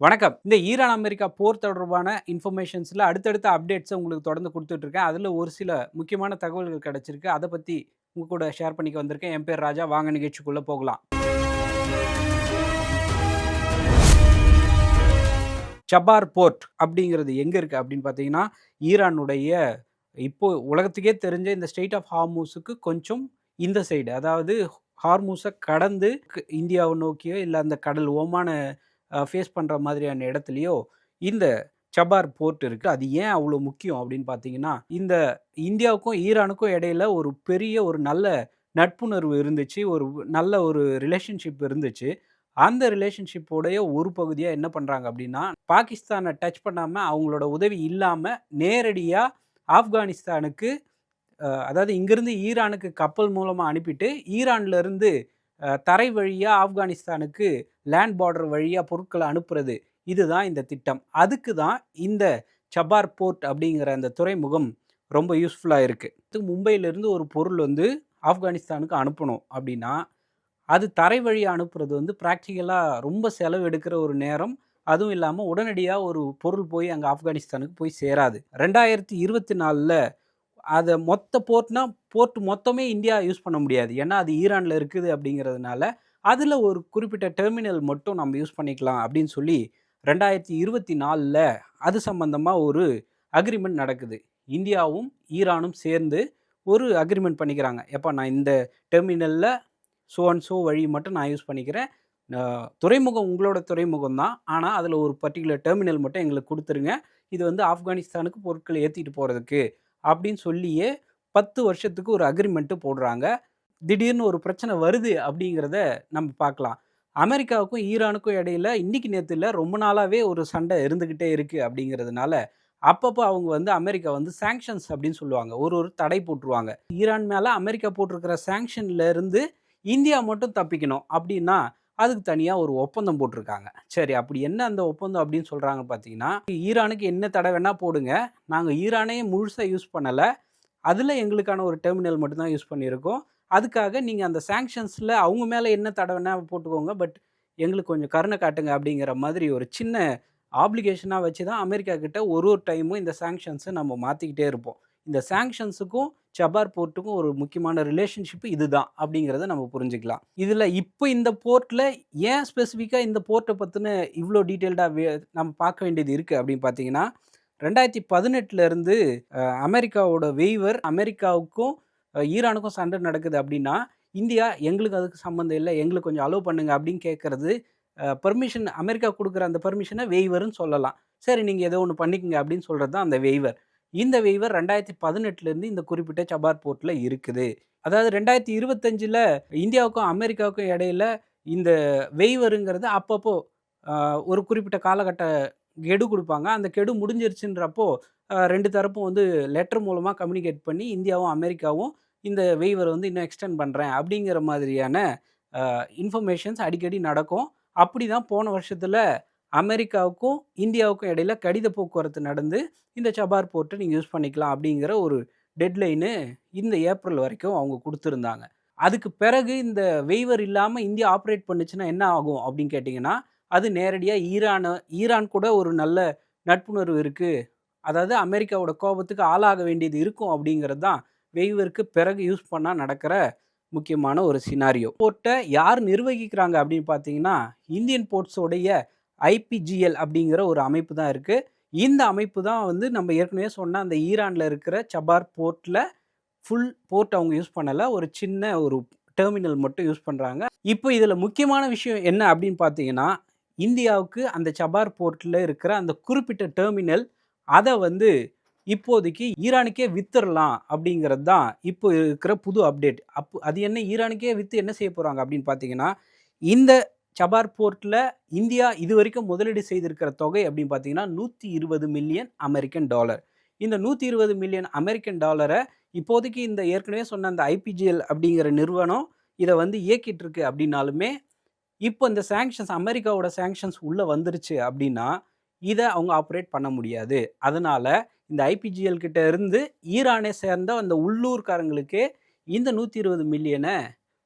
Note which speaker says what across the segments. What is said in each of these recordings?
Speaker 1: வணக்கம். இந்த Iran America போர் தொடர்பான இன்ஃபர்மேஷன்ஸ்ல அடுத்தடுத்த அப்டேட்ஸ உங்களுக்கு தொடர்ந்து குடுத்துட்டு இருக்கேன். அதுல ஒரு சில முக்கியமான தகவல்கள் கிடைச்சிருக்கு. அத பத்தி உங்க கூட ஷேர் பண்ணிக்க வந்திருக்கேன். என் பேர் ராஜா. வாங்க நிகழ்ச்சிக்குள்ள போகலாம். சபார் போர்ட் அப்படிங்கிறது எங்க இருக்கு அப்படின்னு பார்த்தீங்கன்னா, ஈரானுடைய இப்போ உலகத்துக்கே தெரிஞ்ச இந்த ஸ்ட்ரெய்ட் ஆஃப் ஹார்மூஸுக்கு கொஞ்சம் இந்த சைடு. அதாவது ஹார்மூஸ கடந்து இந்தியாவ நோக்கியோ, இல்ல அந்த கடல் ஓமான ஃபேஸ் பண்ற மாதிரியான இடத்துலயோ இந்த சபார் போர்ட் இருக்கு. அது ஏன் அவ்வளோ முக்கியம் அப்படின்னு பார்த்தீங்கன்னா, இந்த இந்தியாவுக்கும், ஈரானுக்கும் இடையில ஒரு பெரிய ஒரு நல்ல நட்புணர்வு இருந்துச்சு. ஒரு நல்ல ஒரு ரிலேஷன்ஷிப் இருந்துச்சு. அந்த ரிலேஷன்ஷிப் உடைய ஒரு பகுதியா என்ன பண்றாங்க அப்படின்னா, பாகிஸ்தான டச் பண்ணாம, அவங்களோட உதவி இல்லாம நேரடியா ஆப்கானிஸ்தானுக்கு அதாவது இங்கிருந்து ஈரானுக்கு கப்பல் மூலமா அனுப்பிட்டு, ஈரான்ல இருந்து தரை வழியா ஆப்கானிஸ்தானுக்கு லேண்ட் பார்டர் வழியா பொருட்கள அனுப்புறது. இதுதான் இந்த திட்டம். அதுக்கு தான் இந்த சபார் போர்ட் அப்படிங்கிற அந்த துறைமுகம் ரொம்ப யூஸ்ஃபுல்லா இருக்கு. மும்பையிலிருந்து ஒரு பொருள் வந்து ஆப்கானிஸ்தானுக்கு அனுப்பணும் அப்படின்னா, அது தரை வழியா அனுப்புறது வந்து பிராக்டிகலா ரொம்ப செலவு எடுக்கிற ஒரு நேரம். அதுவும் இல்லாம உடனடியா ஒரு பொருள் போய் அங்க ஆப்கானிஸ்தானுக்கு போய் சேராது. 2024ல அத மொத்த போர்ட் மொத்தமே இந்தியா யூஸ் பண்ண முடியாது. ஏன்னா, அது ஈரான்ல இருக்குது அப்படிங்கிறதுனால, அதுல ஒரு குறிப்பிட்ட டெர்மினல் மட்டும் நம்ம யூஸ் பண்ணிக்கலாம் அப்படின்னு சொல்லி 2024ல அது சம்பந்தமா ஒரு அக்ரீமெண்ட் நடக்குது. இந்தியாவும், ஈரானும் சேர்ந்து ஒரு அக்ரீமெண்ட் பண்ணிக்கிறாங்க. எப்பா நான் இந்த டெர்மினல்ல சோ அண்ட் சோ வழி மட்டும் நான் யூஸ் பண்ணிக்கிறேன். துறைமுகம் உங்களோட துறைமுகம் தான். ஆனா, அதுல ஒரு பர்ட்டிகுலர் டெர்மினல் மட்டும் எங்களுக்கு குடுத்துருங்க. இது வந்து ஆப்கானிஸ்தானுக்கு பொருட்கள ஏத்திட்டு போறதுக்கு. அப்படின்னு சொல்லியே 10 வருஷத்துக்கு ஒரு அக்ரீமெண்ட் போடுறாங்க. திடீர்னு ஒரு பிரச்சனை வருது அப்படிங்கிறத நம்ம பார்க்கலாம். அமெரிக்காவுக்கும், ஈரானுக்கும் இடையில இன்னைக்கு நேத்து இல்ல, ரொம்ப நாளாவே ஒரு சண்டை இருந்துகிட்டே இருக்கு அப்படிங்கிறதுனால, அப்பப்போ அவங்க வந்து அமெரிக்கா வந்து சாங்ஷன்ஸ் அப்படின்னு சொல்லுவாங்க. ஒரு தடை போட்டுருவாங்க. ஈரான் மேல அமெரிக்கா போட்டிருக்கிற சாங்ஷன்ல இருந்து இந்தியா மட்டும் தப்பிக்கணும் அப்படின்னா, அதுக்கு தனியா ஒரு ஒப்பந்தம் போட்டிருக்காங்க. சரி, அப்படி என்ன அந்த ஒப்பந்தம் அப்படின்னு சொல்றாங்க பார்த்தீங்கன்னா, ஈரானுக்கு என்ன தடை வேணா போடுங்க. நாங்க ஈரானையே முழுசா யூஸ் பண்ணல. அதுல எங்களுக்கான ஒரு டெர்மினல் மட்டும் தான் யூஸ் பண்ணியிருக்கோம். அதுக்காக நீங்க அந்த சாங்ஷன்ஸ்ல அவங்க மேல என்ன தடை வேணா போட்டுக்கோங்க. பட் எங்களுக்கு கொஞ்சம் கருணை காட்டுங்க அப்படிங்கிற மாதிரி ஒரு சின்ன ஆப்ளிகேஷனா வச்சு தான் அமெரிக்கா கிட்ட ஒரு டைமும் இந்த சாங்ஷன்ஸ நம்ம மாத்திக்கிட்டே இருப்போம். இந்த சாங்ஷன்ஸுக்கும் சபார் போர்ட்டுக்கும் ஒரு முக்கியமான ரிலேஷன்ஷிப் இதுதான் அப்படிங்கிறத நம்ம புரிஞ்சுக்கலாம். இதுல இப்போ இந்த போர்ட்ல ஏன் ஸ்பெசிஃபிக்கா இந்த போர்ட்ட பத்தின இவ்ளோ டீட்டெயில்டா நம்ம பார்க்க வேண்டியது இருக்கு அப்படின்னு பார்த்தீங்கன்னா, 2018ல இருந்து அமெரிக்காவோட வெய்வர் அமெரிக்காவுக்கும் ஈரானுக்கும் சண்டை நடக்குது அப்படின்னா, இந்தியா எங்களுக்கு அதுக்கு சம்மந்தம் இல்ல. எங்களுக்கு கொஞ்சம் அலோவ் பண்ணுங்க அப்படின்னு கேட்கறது, பெர்மிஷன் அமெரிக்கா குடுக்குற அந்த பெர்மிஷன வெய்வர்ன்னு சொல்லலாம். சரி, நீங்க ஏதோ ஒண்ணு பண்ணிக்கங்க அப்படின்னு சொல்றது தான் அந்த வெய்வர். இந்த வெய்வர் 2018லேருந்து இந்த குறிப்பிட்ட சபார் போர்ட்ல இருக்குது. அதாவது 2025ல இந்தியாவுக்கும், அமெரிக்காவுக்கும் இடையில இந்த வெய்வருங்கிறது அப்பப்போ அ ஒரு குறிப்பிட்ட காலகட்ட கெடு குடுப்பாங்க. அந்த கெடு முடிஞ்சிருச்சுன்றப்போ 2 தரப்பும் வந்து லெட்டர் மூலமா கம்யூனிகேட் பண்ணி இந்தியாவும், அமெரிக்காவும் இந்த வெய்வர வந்து இன்னும் எக்ஸ்டெண்ட் பண்றேன் அப்படிங்கிற மாதிரியான இன்ஃபர்மேஷன்ஸ் அடிக்கடி நடக்கும். அப்படிதான் போன வருஷத்துல அமெரிக்காவுக்கும், இந்தியாவுக்கும் இடையில கடித போக்குவரத்து நடந்து, இந்த சபார் போர்ட்ட நீங்க யூஸ் பண்ணிக்கலாம் அப்படிங்கிற ஒரு டெட்லைனு இந்த ஏப்ரல் வரைக்கும் அவங்க குடுத்திருந்தாங்க. அதுக்கு பிறகு இந்த வெய்வர் இல்லாம இந்தியா ஆப்பரேட் பண்ணுச்சுன்னா என்ன ஆகும் அப்படின்னு கேட்டீங்கன்னா, அது நேரடியா ஈரான் கூட ஒரு நல்ல நட்புணர்வு இருக்கு. அதாவது அமெரிக்காவோட கோபத்துக்கு ஆளாக வேண்டியது இருக்கும் அப்படிங்கிறது தான் வெய்வருக்கு பிறகு யூஸ் பண்ணா நடக்கிற முக்கியமான ஒரு சினாரியோ. போர்ட்ட யார் நிர்வகிக்கிறாங்க அப்படின்னு பார்த்தீங்கன்னா, இந்தியன் போர்ட்ஸோடைய ஐபிஜிஎல் அப்படிங்கிற ஒரு அமைப்பு தான் இருக்கு. இந்த அமைப்பு தான் வந்து நம்ம ஏற்கனவே சொன்ன அந்த ஈரான்ல இருக்கிற சபார் போர்ட்ல ஃபுல் போர்ட் அவங்க யூஸ் பண்ணல. ஒரு சின்ன ஒரு டெர்மினல் மட்டும் யூஸ் பண்றாங்க. இப்போ இதுல முக்கியமான விஷயம் என்ன அப்படின்னு பார்த்தீங்கன்னா, இந்தியாவுக்கு அந்த சபார் போர்ட்ல இருக்கிற அந்த குறிப்பிட்ட டெர்மினல் அத வந்து இப்போதைக்கு ஈரானுக்கே வித்துறலாம் அப்படிங்கிறது தான் இப்போ இருக்கிற புது அப்டேட். அது என்ன ஈரானுக்கே வித்து என்ன செய்ய போறாங்க அப்படின்னு பார்த்தீங்கன்னா, இந்த சபார் போர்ட்ல இந்தியா இதுவரைக்கும் முதலீடு செய்திருக்கிற தொகை அப்படின்னு பார்த்தீங்கன்னா, $120 மில்லியன். இந்த $120 மில்லியன் இப்போதைக்கு இந்த ஏற்கனவே சொன்ன அந்த ஐபிஜிஎல் அப்படிங்கிற நிறுவனம் இத வந்து இயக்கிட்டு இருக்கு அப்படின்னாலுமே, இப்போ இந்த சாங்ஷன்ஸ் அமெரிக்காவோட சாங்ஷன்ஸ் உள்ள வந்துருச்சு அப்படின்னா, இத அவங்க ஆப்பரேட் பண்ண முடியாது. அதனால இந்த ஐபிஜிஎல் கிட்ட இருந்து ஈரானை சேர்ந்த அந்த உள்ளூர்காரங்களுக்கே இந்த 120 மில்லியன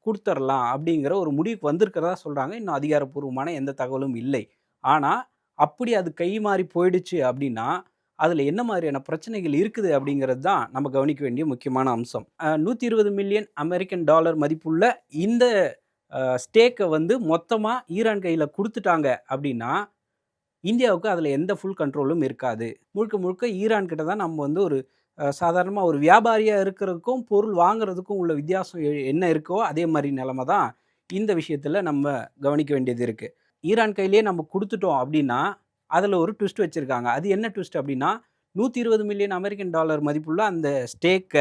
Speaker 1: குடுத்துறலாம் அப்படிங்கிற ஒரு முடிவுக்கு வந்திருக்கிறதா சொல்றாங்க. இன்னும் அதிகாரப்பூர்வமான எந்த தகவலும் இல்லை. ஆனா, அப்படி அது கை மாறி போயிடுச்சு அப்படின்னா, அதில என்ன மாதிரியான பிரச்சனைகள் இருக்குது அப்படிங்கிறது தான் நம்ம கவனிக்க வேண்டிய முக்கியமான அம்சம். 120 மில்லியன் அமெரிக்கன் டாலர் மதிப்புள்ள இந்த ஸ்டேக்க வந்து மொத்தமா ஈரான் கையில குடுத்துட்டாங்க அப்படின்னா, இந்தியாவுக்கு அதில எந்த ஃபுல் கண்ட்ரோலும் இருக்காது. முழுக்க முழுக்க ஈரான் கிட்ட தான் நம்ம வந்து ஒரு சாதாரணமா ஒரு வியாபாரியா இருக்கிறதுக்கும், பொருள் வாங்குறதுக்கும் உள்ள வித்தியாசம் என்ன இருக்கோ, அதே மாரி நிலைமை தான் இந்த விஷயத்தில நம்ம கவனிக்க வேண்டியது இருக்கு. ஈரான் கையிலேயே நம்ம குடுத்துட்டோம் அப்படின்னா, அதில ஒரு ட்விஸ்ட் வச்சிருக்காங்க. அது என்ன ட்விஸ்ட் அப்படின்னா, 120 மில்லியன் அமெரிக்கன் டாலர் மதிப்புள்ள அந்த ஸ்டேக்க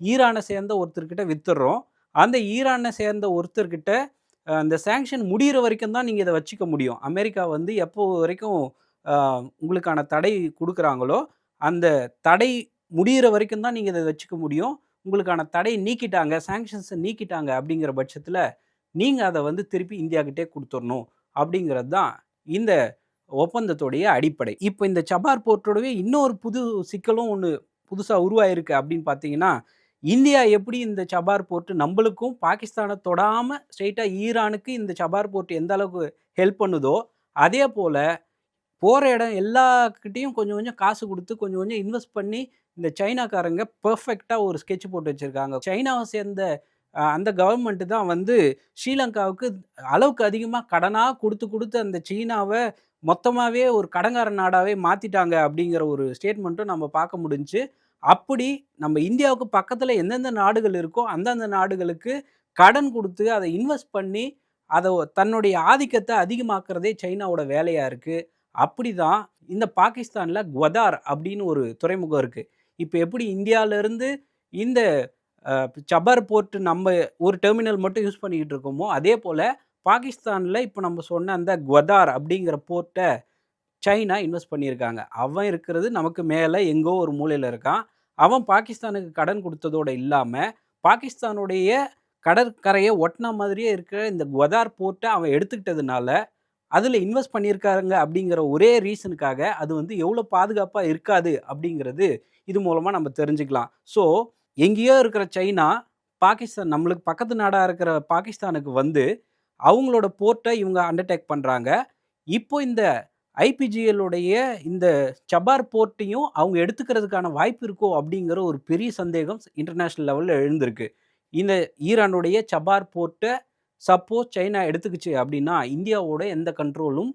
Speaker 1: ஈரான சேர்ந்த ஒருத்தர்கிட்ட வித்துடுறோம். அந்த ஈரான சேர்ந்த ஒருத்தர்கிட்ட அந்த சாங்ஷன் முடியிற வரைக்கும் தான் நீங்க இத வச்சுக்க முடியும். அமெரிக்கா வந்து எப்போ வரைக்கும் அ உங்களுக்கான தடை குடுக்குறாங்களோ, அந்த தடை முடியிற வரைக்கும் தான் நீங்க இத வச்சுக்க முடியும். உங்களுக்கான தடை நீக்கிட்டாங்க, சாங்ஷன்ஸ நீக்கிட்டாங்க அப்படிங்கிற பட்சத்தில, நீங்க அத வந்து திருப்பி இந்தியாகிட்டயே குடுத்துறணும். அப்படிங்கிறது தான் இந்த ஒப்பந்தத்துடைய அடிப்படை. இப்ப இந்த சபார் போர்ட்டோடவே இன்னொரு புது சிக்கலும் ஒண்ணு புதுசா உருவாயிருக்கு அப்படின்னு பார்த்தீங்கன்னா, இந்தியா எப்படி இந்த சபார் போர்ட் நம்பளுக்கும் பாகிஸ்தான தொடாம ஸ்ட்ரெய்ட்டா ஈரானுக்கு இந்த சபார் போர்ட் எந்த அளவுக்கு ஹெல்ப் பண்ணுதோ, அதே போல போற இடம் எல்லார்கிட்டயும் கொஞ்சம் கொஞ்சம் காசு குடுத்து, கொஞ்சம் கொஞ்சம் இன்வெஸ்ட் பண்ணி, இந்த சைனாக்காரங்க பெர்ஃபெக்ட்டா ஒரு ஸ்கெட்ச் போட்டு வச்சிருக்காங்க. சைனாவ சேர்ந்த அந்த கவர்மெண்ட் தான் வந்து ஸ்ரீலங்காவுக்கு அளவுக்கு அதிகமா கடனா குடுத்து, குடுத்து அந்த சீனாவ மொத்தமாவே ஒரு கடன்கார நாடாவே மாத்திட்டாங்க அப்படிங்கிற ஒரு ஸ்டேட்மெண்ட்டும் நம்ம பார்க்க முடிஞ்சுச்சு. அப்படி நம்ம இந்தியாவுக்கு பக்கத்துல எந்தெந்த நாடுகள் இருக்கோ, அந்தந்த நாடுகளுக்கு கடன் குடுத்து, அத இன்வெஸ்ட் பண்ணி, அத தன்னுடைய ஆதிக்கத்த அதிகமாக்குறதே சைனாவோட வேலையா இருக்கு. அப்படிதான் இந்த பாகிஸ்தான்ல குவதார் அப்படின்னு ஒரு துறைமுகம் இருக்கு. இப்ப எப்படி இந்தியாலருந்து இந்த அ சபர் போர்ட் நம்ம ஒரு டெர்மினல் மட்டும் யூஸ் பண்ணிக்கிட்டு இருக்கோமோ, அதே போல பாகிஸ்தான்ல இப்ப நம்ம சொன்ன அந்த குவதார் அப்படிங்கிற போர்ட்ட சைனா இன்வெஸ்ட் பண்ணியிருக்காங்க. அவன் இருக்கிறது நமக்கு மேல எங்கோ ஒரு மூலையில இருக்கான். அவன் பாகிஸ்தானுக்கு கடன் குடுத்ததோட இல்லாம, பாகிஸ்தானுடைய கடற்கரைய ஒட்டுன மாதிரியே இருக்கிற இந்த குவதார் போர்ட்ட அவன் எடுத்துக்கிட்டதுனால, அதில இன்வெஸ்ட் பண்ணியிருக்காங்க அப்படிங்கிற ஒரே ரீசனுக்காக, அது வந்து எவ்வளோ பாதுகாப்பா இருக்காது அப்படிங்கிறது இது மூலமா நம்ம தெரிஞ்சுக்கலாம். ஸோ, எங்கேயோ இருக்கிற சைனா, பாகிஸ்தான் நம்மளுக்கு பக்கத்து நாடா இருக்கிற பாகிஸ்தானுக்கு வந்து, அவங்களோட போர்ட்ட இவங்க அண்டர்டேக் பண்றாங்க. இப்போ இந்த ஐபிஜிஎல் உடைய இந்த சபார் போர்ட்டையும் அவங்க எடுத்துக்கிறதுக்கான வாய்ப்பு இருக்கோ அப்படிங்கிற ஒரு பெரிய சந்தேகம் இன்டர்நேஷனல் லெவல்ல எழுந்திருக்கு. இந்த ஈரானுடைய சபார் போர்ட்ட சப்போஸ் சைனா எடுத்துக்கிச்சு அப்படின்னா, இந்தியாவோட எந்த கண்ட்ரோலும்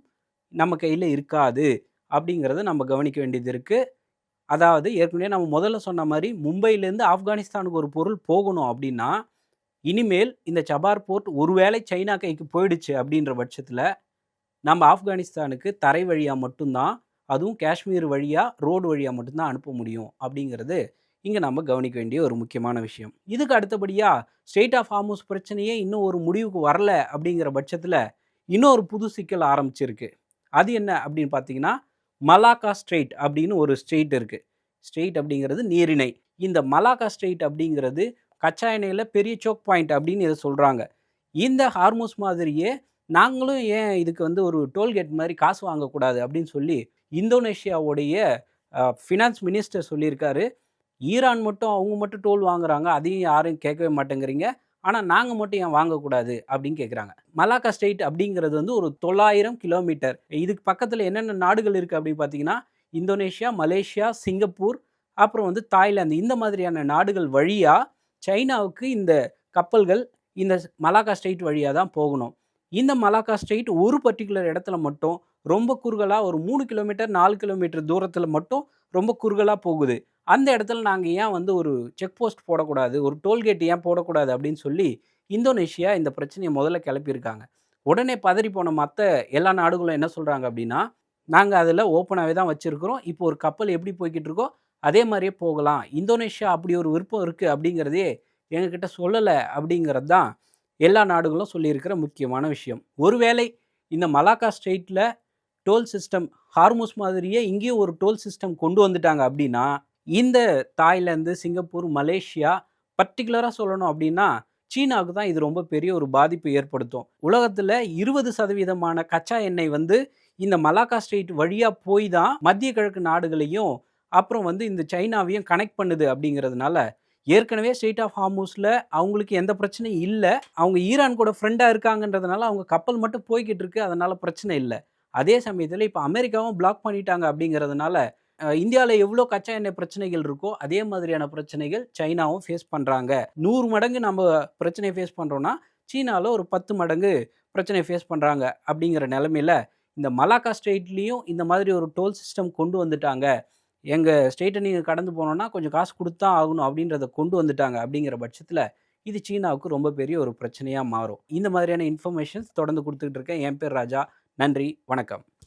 Speaker 1: நம்ம கையில இருக்காது அப்படிங்கிறத நம்ம கவனிக்க வேண்டியது இருக்கு. அதாவது ஏற்கனவே நம்ம முதல்ல சொன்ன மாரி மும்பையிலேருந்து ஆப்கானிஸ்தானுக்கு ஒரு பொருள் போகணும் அப்படின்னா, இனிமேல் இந்த சபார் போர்ட் ஒருவேளை சைனா கைக்கு போயிடுச்சு அப்படின்ற பட்சத்தில நம்ம ஆப்கானிஸ்தானுக்கு தரை வழியா மட்டும் தான், அதுவும் காஷ்மீர் வழியா, ரோடு வழியா மட்டும் தான் அனுப்ப முடியும் அப்படிங்கிறது, இங்க நம்ம கவனிக்க வேண்டிய ஒரு முக்கியமான விஷயம். இதுக்கு அடுத்தபடியா ஸ்ட்ரெய்ட் ஆஃப் ஹார்முஸ் பிரச்சனையே இன்னும் ஒரு முடிவுக்கு வரல அப்படிங்கிற பட்சத்தில, இன்னொரு புது சிக்கல் ஆரம்பிச்சிருக்கு. அது என்ன அப்படின்னு பார்த்தீங்கன்னா, மலாக்கா ஸ்ட்ரெய்ட் அப்படின்னு ஒரு ஸ்ட்ரெய்ட் இருக்கு. ஸ்ட்ரெய்ட் அப்படிங்கிறது நீரிணை. இந்த மலாக்கா ஸ்ட்ரெய்ட் அப்படிங்கிறது கச்சா எண்ணெயில பெரிய சோக் பாயிண்ட் அப்படின்னு இத சொல்றாங்க. இந்த ஹார்முஸ் மாதிரியே நாங்களும் ஏன் இதுக்கு வந்து ஒரு டோல்கேட் மாரி காசு வாங்கக்கூடாது அப்படின்னு சொல்லி, இந்தோனேஷியாவுடைய ஃபினான்ஸ் மினிஸ்டர் சொல்லியிருக்காரு. ஈரான் மட்டும் அவங்க மட்டும் டோல் வாங்குறாங்க. அதையும் யாரும் கேட்கவே மாட்டேங்கிறீங்க. ஆனா நாங்க மட்டும் ஏன் வாங்கக்கூடாது அப்படின்னு கேட்குறாங்க. மலாக்கா ஸ்ட்ரெய்ட் அப்படிங்கிறது வந்து ஒரு 900 கிலோமீட்டர். இதுக்கு பக்கத்துல என்னென்ன நாடுகள் இருக்கு அப்படின்னு பார்த்தீங்கன்னா, இந்தோனேஷியா, மலேசியா, சிங்கப்பூர், அப்புறம் வந்து தாய்லாந்து இந்த மாதிரியான நாடுகள் வழியா சைனாவுக்கு இந்த கப்பல்கள் இந்த மலாக்கா ஸ்ட்ரெய்ட் வழியா தான் போகணும். இந்த மலாக்கா ஸ்ட்ரெய்ட் ஒரு பர்ட்டிகுலர் இடத்துல மட்டும் ரொம்ப குறுகலா ஒரு 3 கிலோமீட்டர், 4 கிலோமீட்டர் தூரத்தில மட்டும் ரொம்ப குறுகலா போகுது. அந்த இடத்துல நாங்க ஏன் வந்து ஒரு செக் போஸ்ட் போடக்கூடாது, ஒரு டோல்கேட் ஏன் போடக்கூடாது அப்படின்னு சொல்லி இந்தோனேஷியா இந்த பிரச்சனைய முதல்ல கிளப்பியிருக்காங்க. உடனே பதறி போன மத்த எல்லா நாடுகளும் என்ன சொல்றாங்க அப்படின்னா, நாங்க அதில ஓப்பனாவே தான் வச்சிருக்கிறோம். இப்போ ஒரு கப்பல் எப்படி போய்க்கிட்டு இருக்கோ, அதே மாரியே போகலாம். இந்தோனேஷியா அப்படி ஒரு விருப்பம் இருக்கு அப்படிங்கிறதே எங்ககிட்ட சொல்லல அப்படிங்கிறது தான் எல்லா நாடுகளும் சொல்லியிருக்கிற முக்கியமான விஷயம். ஒருவேளை இந்த மலாக்கா ஸ்ட்ரெய்ட்ல டோல் சிஸ்டம் ஹார்முஸ் மாதிரியே இங்கேயும் ஒரு டோல் சிஸ்டம் கொண்டு வந்துட்டாங்க அப்படின்னா, இந்த தாய்லாந்து, சிங்கப்பூர், மலேசியா பர்ட்டிகுலரா சொல்லணும் அப்படின்னா, சீனாவுக்கு தான் இது ரொம்ப பெரிய ஒரு பாதிப்பு ஏற்படுத்தும். உலகத்துல 20% கச்சா எண்ணெய் வந்து இந்த மலாக்கா ஸ்ட்ரெய்ட் வழியா போய் தான் மத்திய கிழக்கு நாடுகளையும், அப்புறம் வந்து இந்த சைனாவையும் கனெக்ட் பண்ணுது அப்படிங்கிறதுனால, ஏற்கனவே ஸ்ட்ரெய்ட் ஆஃப் ஹார்முஸ்ல அவங்களுக்கு எந்த பிரச்சனையும் இல்ல. அவங்க ஈரான் கூட ஃப்ரெண்டா இருக்காங்கன்றதுனால அவங்க கப்பல் மட்டும் போய்க்கிட்டு இருக்கு. அதனால பிரச்சனை இல்ல. அதே சமயத்தில இப்ப அமெரிக்காவும் பிளாக் பண்ணிட்டாங்க அப்படிங்கிறதுனால, இந்தியால எவ்ளோ கச்சா எண்ணெய் பிரச்சனைகள் இருக்கோ, அதே மாதிரியான பிரச்சனைகள் சைனாவும் ஃபேஸ் பண்றாங்க. 100 மடங்கு நம்ம பிரச்சனைய ஃபேஸ் பண்றோம்னா, சீனால ஒரு 10 மடங்கு பிரச்சனைய ஃபேஸ் பண்றாங்க அப்படிங்கிற நெலைமையில, இந்த மலாக்கா ஸ்ட்ரெய்ட்லயும் இந்த மாதிரி ஒரு டோல் சிஸ்டம் கொண்டு வந்துட்டாங்க. எங்க ஸ்ட்ரெய்ட்ட நீங்க கடந்து போனோம்னா, கொஞ்சம் காசு குடுத்து தான் ஆகணும் அப்படின்றத கொண்டு வந்துட்டாங்க அப்படிங்கிற பட்சத்தில, இது சீனாவுக்கு ரொம்ப பெரிய ஒரு பிரச்சனையா மாறும். இந்த மாதிரியான இன்ஃபர்மேஷன்ஸ் தொடர்ந்து குடுத்துட்டு இருக்கேன். என் பேர் ராஜா. நன்றி, வணக்கம்.